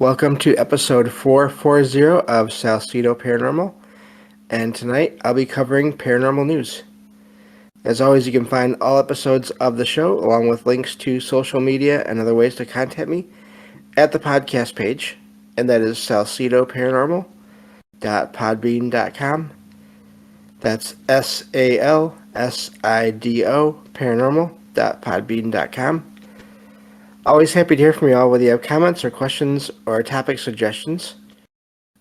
Welcome to episode 440 of Salcedo Paranormal, and tonight I'll be covering paranormal news. As always, you can find all episodes of the show, along with links to social media and other ways to contact me, at the podcast page, and that is salcedoparanormal.podbean.com. That's SALSIDO paranormal.podbean.com. Always happy to hear from you all, whether you have comments or questions or topic suggestions,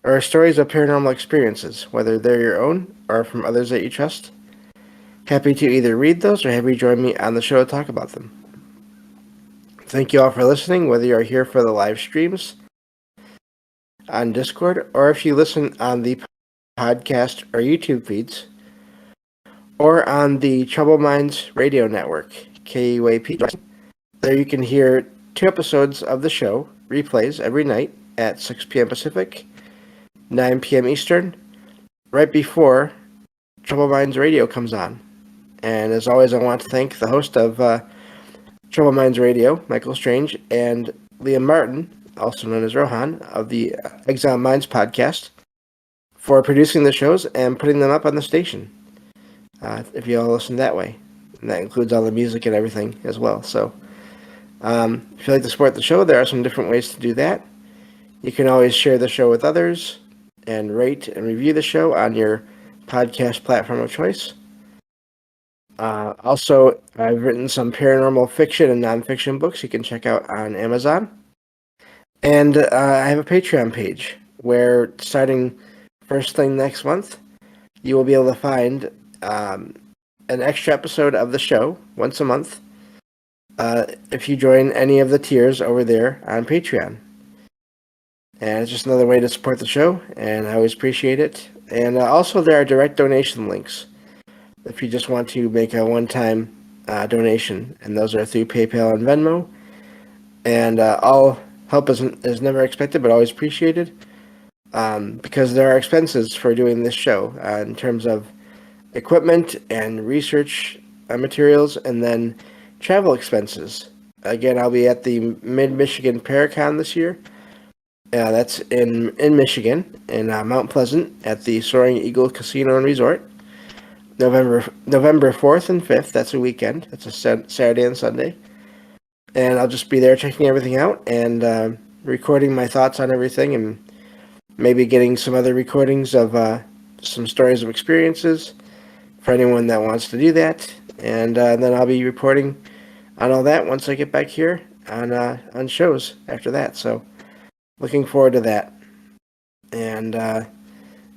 or stories of paranormal experiences, whether they're your own or from others that you trust. Happy to either read those or have you join me on the show to talk about them. Thank you all for listening, whether you are here for the live streams on Discord, or if you listen on the podcast or YouTube feeds, or on the Troubled Minds Radio Network, KUAP-DB. There you can hear 2 episodes of the show, replays every night at 6 p.m. Pacific, 9 p.m. Eastern, right before Troubled Minds Radio comes on. And as always, I want to thank the host of Troubled Minds Radio, Michael Strange, and Liam Martin, also known as Rohan, of the Exile Minds podcast, for producing the shows and putting them up on the station, if you all listen that way. And that includes all the music and everything as well. So if you'd like to support the show, there are some different ways to do that. You can always share the show with others and rate and review the show on your podcast platform of choice. Also, I've written some paranormal fiction and nonfiction books you can check out on Amazon. And I have a Patreon page where, starting first thing next month, you will be able to find an extra episode of the show once a month if you join any of the tiers over there on Patreon. And it's just another way to support the show, and I always appreciate it. And also, there are direct donation links if you just want to make a one-time donation, and those are through PayPal and Venmo. And all help is never expected, but always appreciated, because there are expenses for doing this show in terms of equipment and research materials, and then travel expenses. Again, I'll be at the Mid-Michigan Paracon this year. That's in Michigan, in Mount Pleasant, at the Soaring Eagle Casino and Resort. November 4th and 5th, that's a weekend. That's a Saturday and Sunday. And I'll just be there checking everything out and recording my thoughts on everything, and maybe getting some other recordings of some stories of experiences for anyone that wants to do that. And then I'll be reporting on all that once I get back here on shows after that. So looking forward to that. And I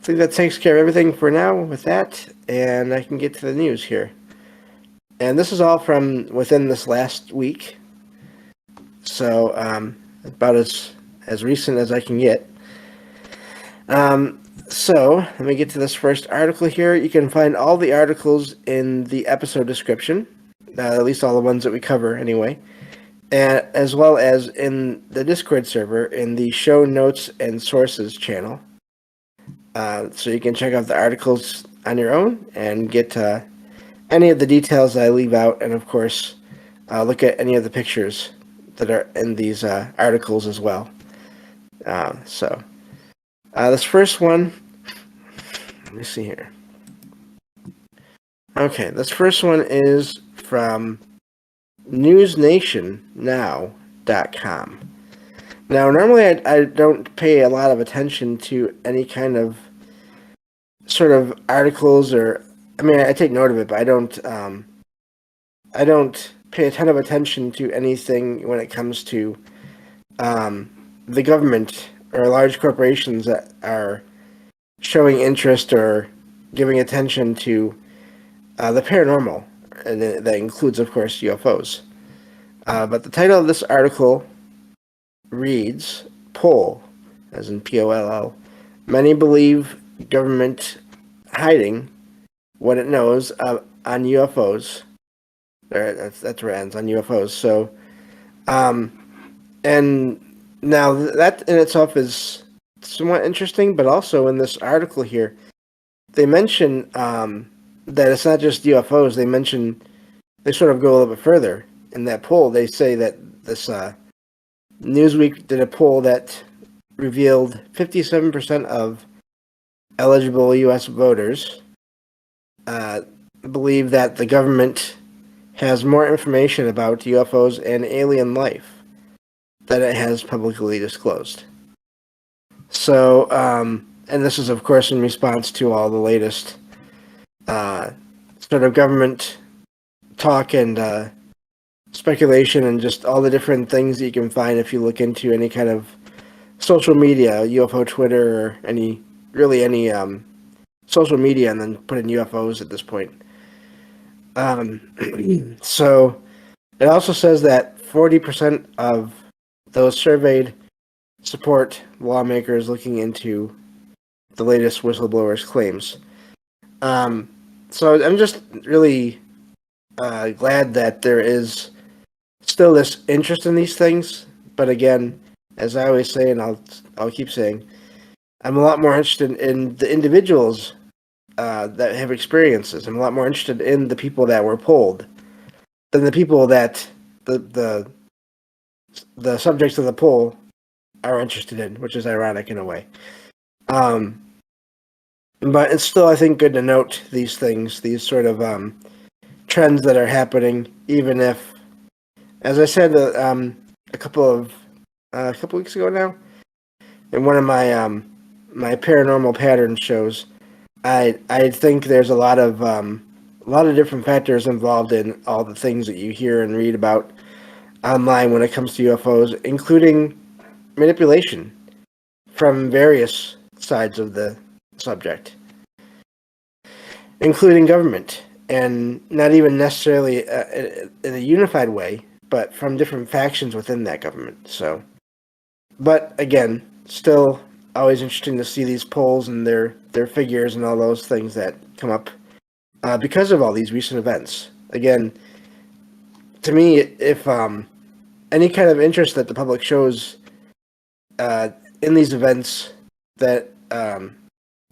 think that takes care of everything for now with that, and I can get to the news here. And this is all from within this last week, so about as recent as I can get. So let me get to this first article here. You can find all the articles in the episode description, at least all the ones that we cover anyway, and as well as in the Discord server in the show notes and sources channel. So you can check out the articles on your own and get any of the details that I leave out, and of course look at any of the pictures that are in these articles as well. So this first one, let me see here. Okay, this first one is from newsnationnow.com. Now, normally I don't pay a lot of attention to any kind of sort of articles, or I mean, I take note of it, but I don't pay a ton of attention to anything when it comes to the government or large corporations that are showing interest or giving attention to the paranormal, and that includes, of course, UFOs. But the title of this article reads, Poll, as in P-O-L-L, many believe government hiding what it knows on UFOs. That's where it ends, on UFOs. So, and now that in itself is somewhat interesting, but also in this article here, they mention that it's not just UFOs. They sort of go a little bit further. In that poll, they say that this Newsweek did a poll that revealed 57% of eligible U.S. voters believe that the government has more information about UFOs and alien life than it has publicly disclosed. So, and this is, of course, in response to all the latest sort of government talk and speculation and just all the different things that you can find if you look into any kind of social media, UFO Twitter, or any social media, and then put in UFOs at this point. So it also says that 40% of those surveyed support lawmakers looking into the latest whistleblowers' claims. So I'm just really glad that there is still this interest in these things. But again, as I always say, and I'll keep saying, I'm a lot more interested in the individuals that have experiences. I'm a lot more interested in the people that were polled than the people that the subjects of the poll are interested in, which is ironic in a way. But it's still, I think, good to note these things, these sort of trends that are happening, even if, as I said a couple weeks ago now, in one of my my paranormal pattern shows, I think there's a lot of different factors involved in all the things that you hear and read about online when it comes to UFOs, including manipulation from various sides of the subject, including government, and not even necessarily in a unified way, but from different factions within that government. So, but again, still always interesting to see these polls and their figures and all those things that come up because of all these recent events. Again, to me, if any kind of interest that the public shows in these events, that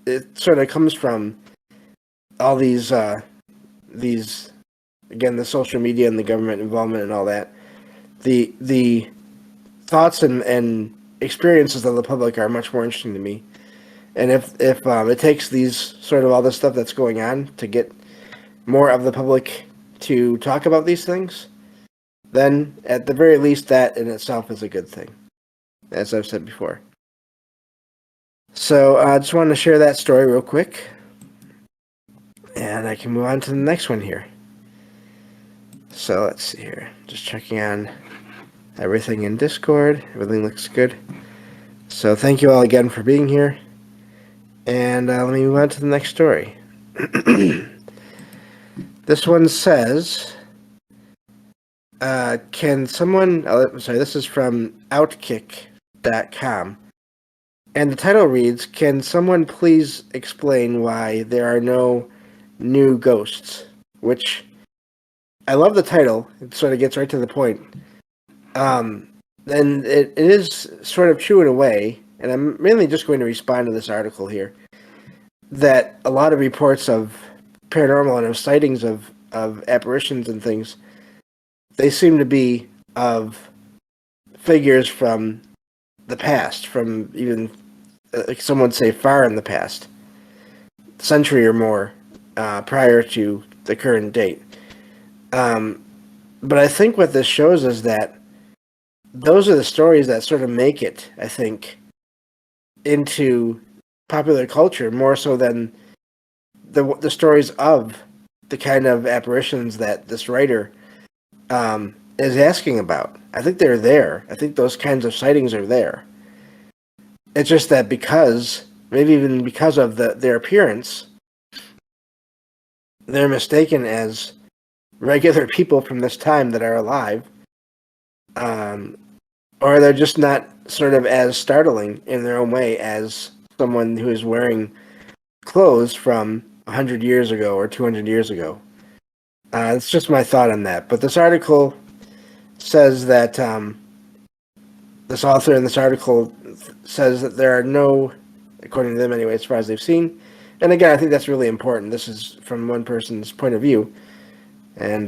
it sort of comes from all these again, the social media and the government involvement and all that, the thoughts and experiences of the public are much more interesting to me. And if it takes these sort of all this stuff that's going on to get more of the public to talk about these things, then at the very least that in itself is a good thing, as I've said before. So I just wanted to share that story real quick, and I can move on to the next one here. So let's see here. Just checking on everything in Discord. Everything looks good. So thank you all again for being here. And let me move on to the next story. This one says, can someone... this is from Outkick.com. And the title reads, can someone please explain why there are no new ghosts? Which, I love the title. It sort of gets right to the point. And it is sort of true in a way, and I'm mainly just going to respond to this article here, that a lot of reports of paranormal and of sightings of apparitions and things, they seem to be of figures from the past, from even, like some would say, far in the past, century or more prior to the current date. But I think what this shows is that those are the stories that sort of make it, I think, into popular culture more so than the stories of the kind of apparitions that this writer is asking about. I think they're there. I think those kinds of sightings are there. It's just that maybe even because of their appearance, they're mistaken as regular people from this time that are alive, or they're just not sort of as startling in their own way as someone who is wearing clothes from 100 years ago or 200 years ago. It's just my thought on that. But this article says that this author in this article says that there are no, according to them anyway, as far as they've seen. And again, I think that's really important. This is from one person's point of view. And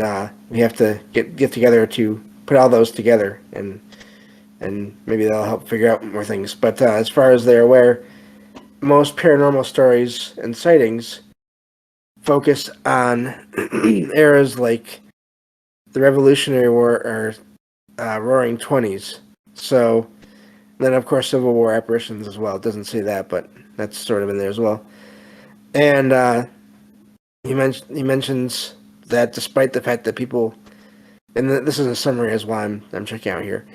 we have to get together to put all those together and and maybe that'll help figure out more things. But as far as they're aware, most paranormal stories and sightings focus on eras like the Revolutionary War or Roaring Twenties. So then, of course, Civil War apparitions as well. It doesn't say that, but that's sort of in there as well. And he mentions that despite the fact that people, and this is a summary as well, I'm checking out here.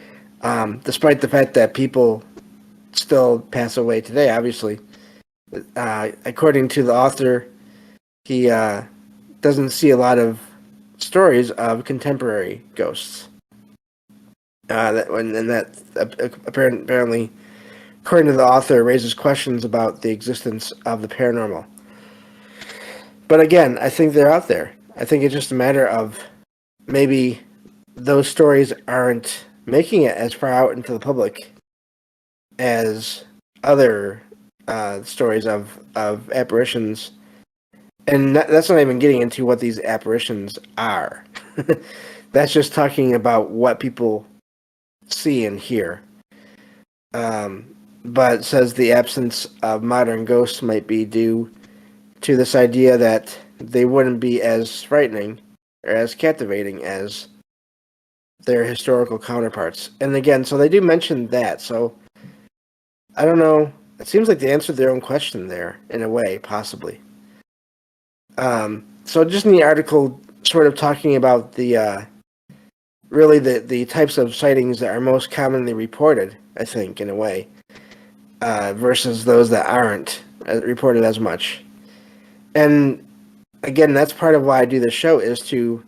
Despite the fact that people still pass away today, obviously, according to the author, he doesn't see a lot of stories of contemporary ghosts. That apparently, according to the author, raises questions about the existence of the paranormal. But again, I think they're out there. I think it's just a matter of maybe those stories aren't making it as far out into the public as other stories of apparitions. And that's not even getting into what these apparitions are. That's just talking about what people see and hear. But it says the absence of modern ghosts might be due to this idea that they wouldn't be as frightening or as captivating as their historical counterparts. And again, so they do mention that. So I don't know. It seems like they answered their own question there in a way, possibly. So just in the article, sort of talking about the really the types of sightings that are most commonly reported, I think, in a way, versus those that aren't reported as much. And again, that's part of why I do this show, is to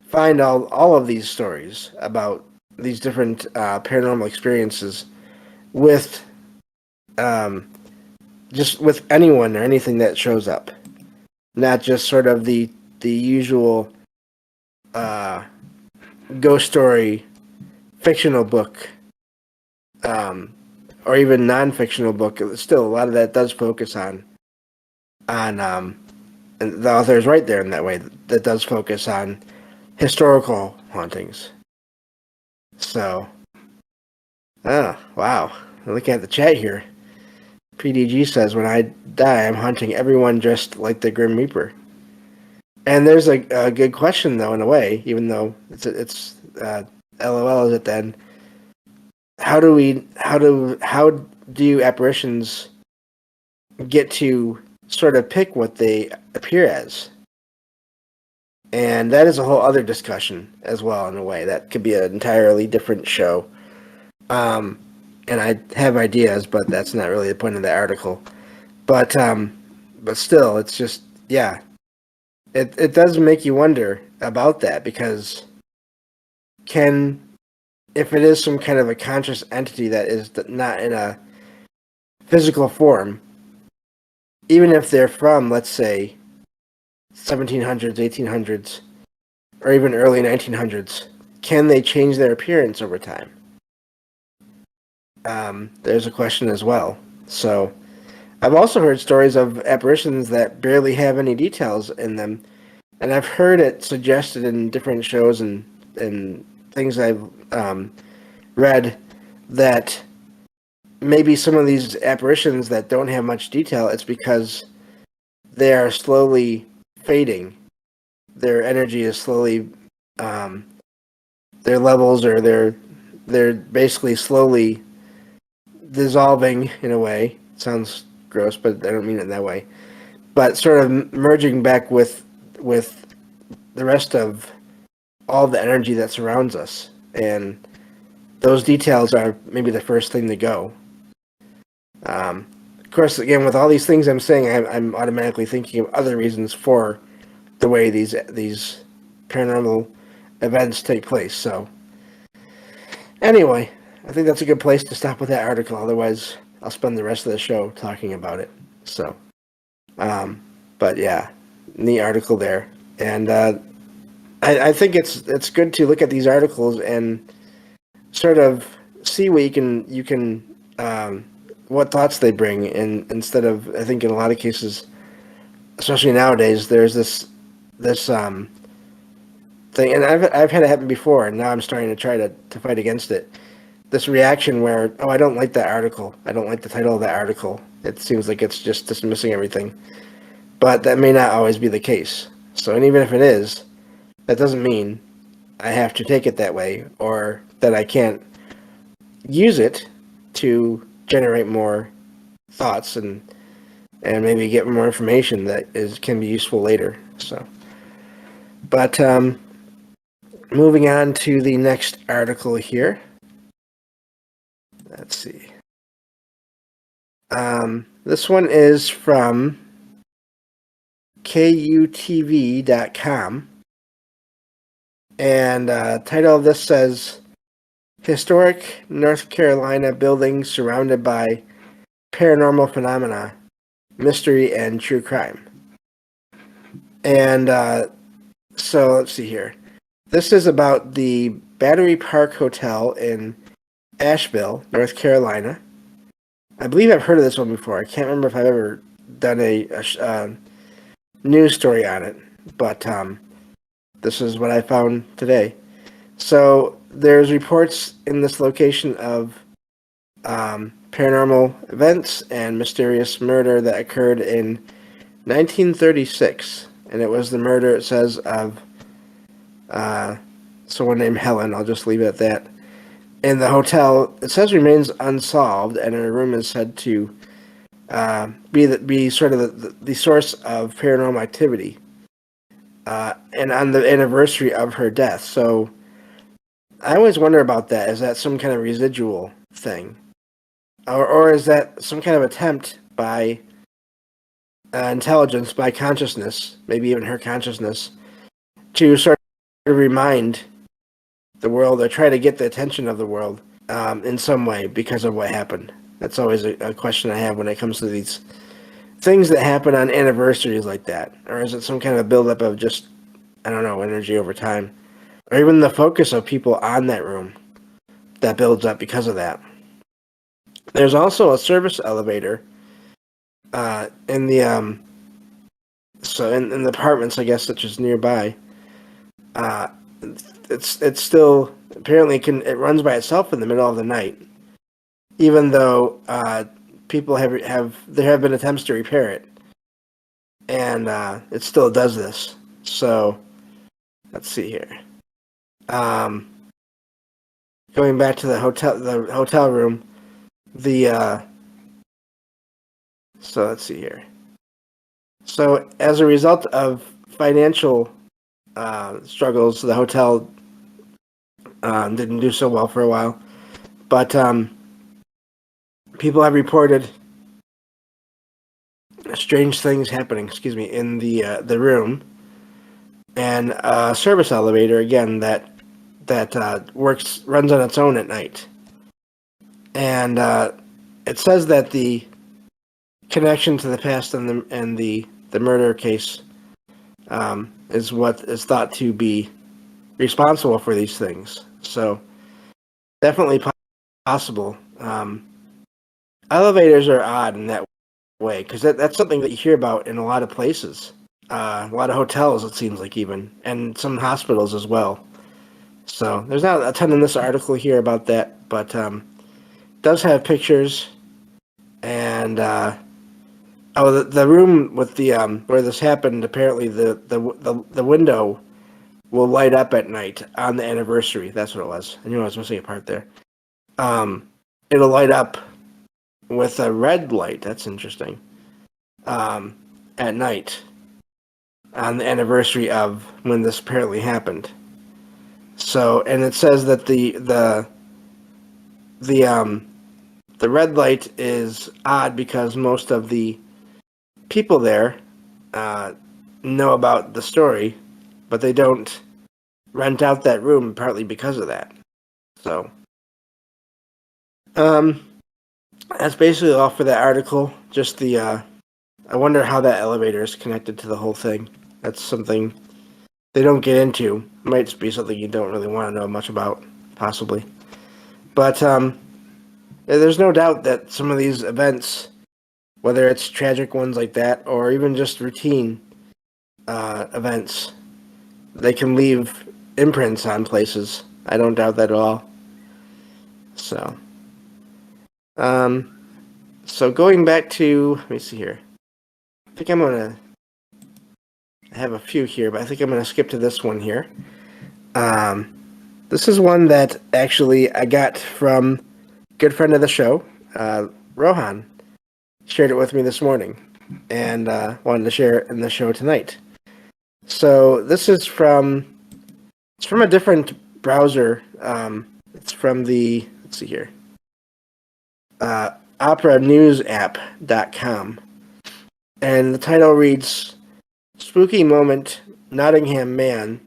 find all of these stories about these different paranormal experiences with just with anyone or anything that shows up, not just sort of the usual ghost story fictional book or even non-fictional book. Still, a lot of that does focus on and the author is right there in that way, that does focus on historical hauntings. So, wow. Looking at the chat here, PDG says, when I die, I'm haunting everyone dressed like the Grim Reaper. And there's a good question, though, in a way, even though it's LOL is it then. How do apparitions get to sort of pick what they appear as? And that is a whole other discussion as well, in a way. That could be an entirely different show. And I have ideas, but that's not really the point of the article. But still, it's just, yeah. It does make you wonder about that, because if it is some kind of a conscious entity that is not in a physical form, even if they're from, let's say, 1700s, 1800s, or even early 1900s, can they change their appearance over time? There's a question as well. So, I've also heard stories of apparitions that barely have any details in them, and I've heard it suggested in different shows and things I've read that maybe some of these apparitions that don't have much detail, it's because they are slowly fading. Their energy is slowly, their levels, or they're basically slowly dissolving in a way. It sounds gross, but I don't mean it that way. But sort of merging back with the rest of all the energy that surrounds us, and those details are maybe the first thing to go. Of course, again, with all these things I'm saying, I'm automatically thinking of other reasons for the way these paranormal events take place. So, anyway, I think that's a good place to stop with that article. Otherwise, I'll spend the rest of the show talking about it. So, but yeah, neat article there, and I think it's good to look at these articles and sort of see what you can what thoughts they bring, and instead of, I think in a lot of cases, especially nowadays, there's this thing, and I've had it happen before, and now I'm starting to try to fight against it, this reaction where, oh, I don't like that article. I don't like the title of that article. It seems like it's just dismissing everything. But that may not always be the case. So, and even if it is, that doesn't mean I have to take it that way, or that I can't use it to generate more thoughts and maybe get more information that can be useful later. So, but moving on to the next article here. Let's see. This one is from KUTV.com, and title of this says, Historic North Carolina Building Surrounded by Paranormal Phenomena, Mystery and True Crime. And so let's see here. This is about the Battery Park Hotel in Asheville, North Carolina. I believe I've heard of this one before. I can't remember if I've ever done a news story on it, but this is what I found today. So there's reports in this location of paranormal events and mysterious murder that occurred in 1936, and it was the murder, it says, of someone named Helen. I'll just leave it at that. In the hotel, it says remains unsolved, and her room is said to be sort of the source of paranormal activity, and on the anniversary of her death. So I always wonder about that. Is that some kind of residual thing? Or is that some kind of attempt by intelligence, by consciousness, maybe even her consciousness, to sort of remind the world or try to get the attention of the world in some way because of what happened? That's always a question I have when it comes to these things that happen on anniversaries like that. Or is it some kind of buildup of just, I don't know, energy over time? Or even the focus of people on that room that builds up because of that. There's also a service elevator in the in the apartments, I guess, such as nearby. It's still apparently it runs by itself in the middle of the night, even though people there have been attempts to repair it, and it still does this. So let's see here. Going back to the hotel room, so let's see here. So as a result of financial struggles, the hotel didn't do so well for a while, but people have reported strange things happening. In the room, and a service elevator again that runs on its own at night, and it says that the connection to the past and the murder case is what is thought to be responsible for these things. So definitely possible. Elevators are odd in that way because that's something that you hear about in a lot of places, a lot of hotels, it seems like, even, and some hospitals as well. So there's not a ton in this article here about that, but it does have pictures. And the room with the where this happened, apparently the window will light up at night on the anniversary. That's what it was. I knew I was missing a part there. It'll light up with a red light. That's interesting. At night on the anniversary of when this apparently happened. So, and it says that the red light is odd because most of the people there know about the story, but they don't rent out that room partly because of that. So, that's basically all for that article. Just I wonder how that elevator is connected to the whole thing. That's something they don't get into. Might be something you don't really want to know much about, possibly. But there's no doubt that some of these events, whether it's tragic ones like that or even just routine events, they can leave imprints on places. I don't doubt that at all. So, so going back to, let me see here. I think I'm gonna. I have a few here, but I think I'm gonna skip to this one here. This is one that actually I got from a good friend of the show, Rohan. Shared it with me this morning, and wanted to share it in the show tonight. So this is it's from a different browser. It's from the, let's see here, operanewsapp.com. And the title reads, Spooky Moment, Nottingham Man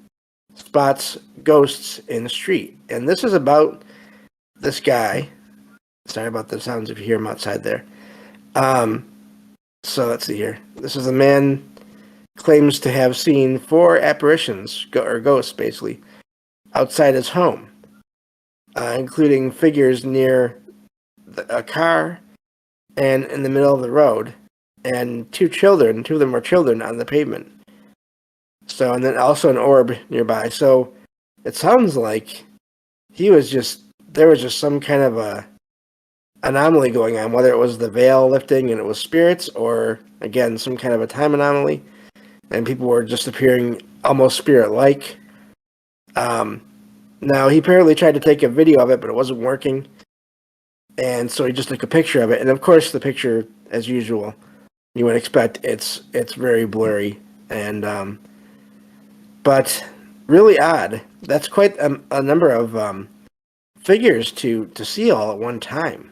Spots Ghosts in the Street. And this is about this guy. Sorry about the sounds if you hear him outside there. So let's see here. This is a man claims to have seen 4 apparitions, or ghosts basically, outside his home, including figures near a car and in the middle of the road, and 2 children. 2 of them were children on the pavement. So, and then also an orb nearby. So it sounds like there was just some kind of a anomaly going on, whether it was the veil lifting and it was spirits, or again some kind of a time anomaly, and people were just appearing almost spirit-like. Now he apparently tried to take a video of it, but it wasn't working, and so he just took a picture of it. And of course, the picture, as usual, you would expect, it's very blurry, and but really odd. That's quite a number of figures to see all at one time.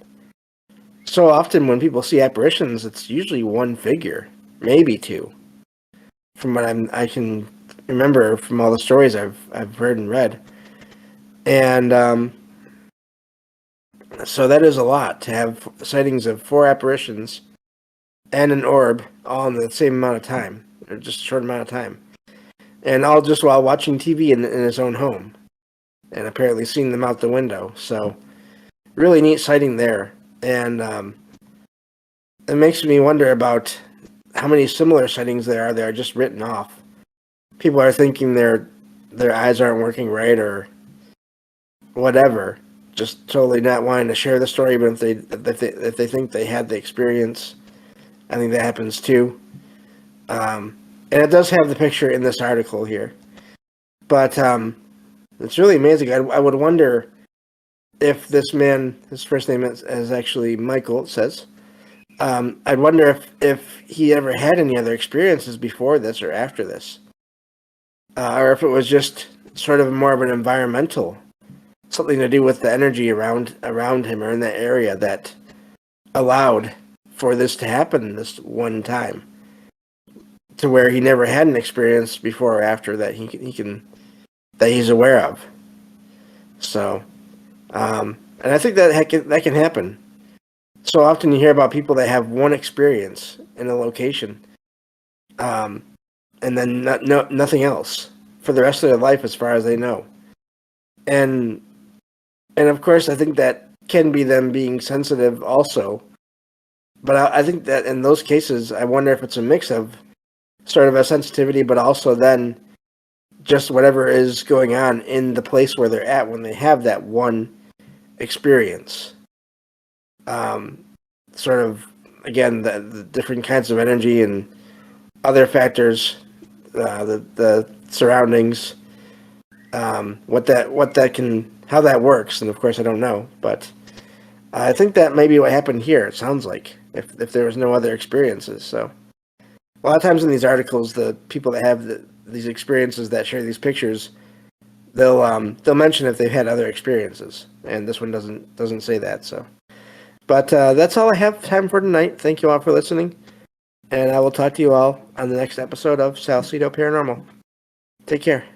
So often when people see apparitions, it's usually one figure, maybe 2. From what I can remember from all the stories I've heard and read. And so that is a lot to have sightings of 4 apparitions and an orb all in the same amount of time, or just a short amount of time. And all just while watching TV in his own home, and apparently seeing them out the window. So really neat sighting there. And it makes me wonder about how many similar sightings there are that are just written off. People are thinking their eyes aren't working right or whatever, just totally not wanting to share the story. But if they think they had the experience, I think that happens too. And it does have the picture in this article here, but it's really amazing. I would wonder if this man, his first name is actually Michael, it says. I'd wonder if he ever had any other experiences before this or after this. Or if it was just sort of more of an environmental, something to do with the energy around him or in that area that allowed for this to happen this one time, to where he never had an experience before or after that that he's aware of. So, and I think that can happen. So often you hear about people that have one experience in a location, and then nothing else for the rest of their life as far as they know. And of course, I think that can be them being sensitive also. But I think that in those cases, I wonder if it's a mix of sort of a sensitivity, but also then just whatever is going on in the place where they're at when they have that one experience. Sort of, again, the different kinds of energy and other factors, the surroundings, how that works, and of course I don't know, but I think that may be what happened here. It sounds like if there was no other experiences. So a lot of times in these articles, the people that have these experiences that share these pictures, they'll mention if they've had other experiences, and this one doesn't say that. So, but that's all I have time for tonight. Thank you all for listening, and I will talk to you all on the next episode of Salcedo Paranormal. Take care.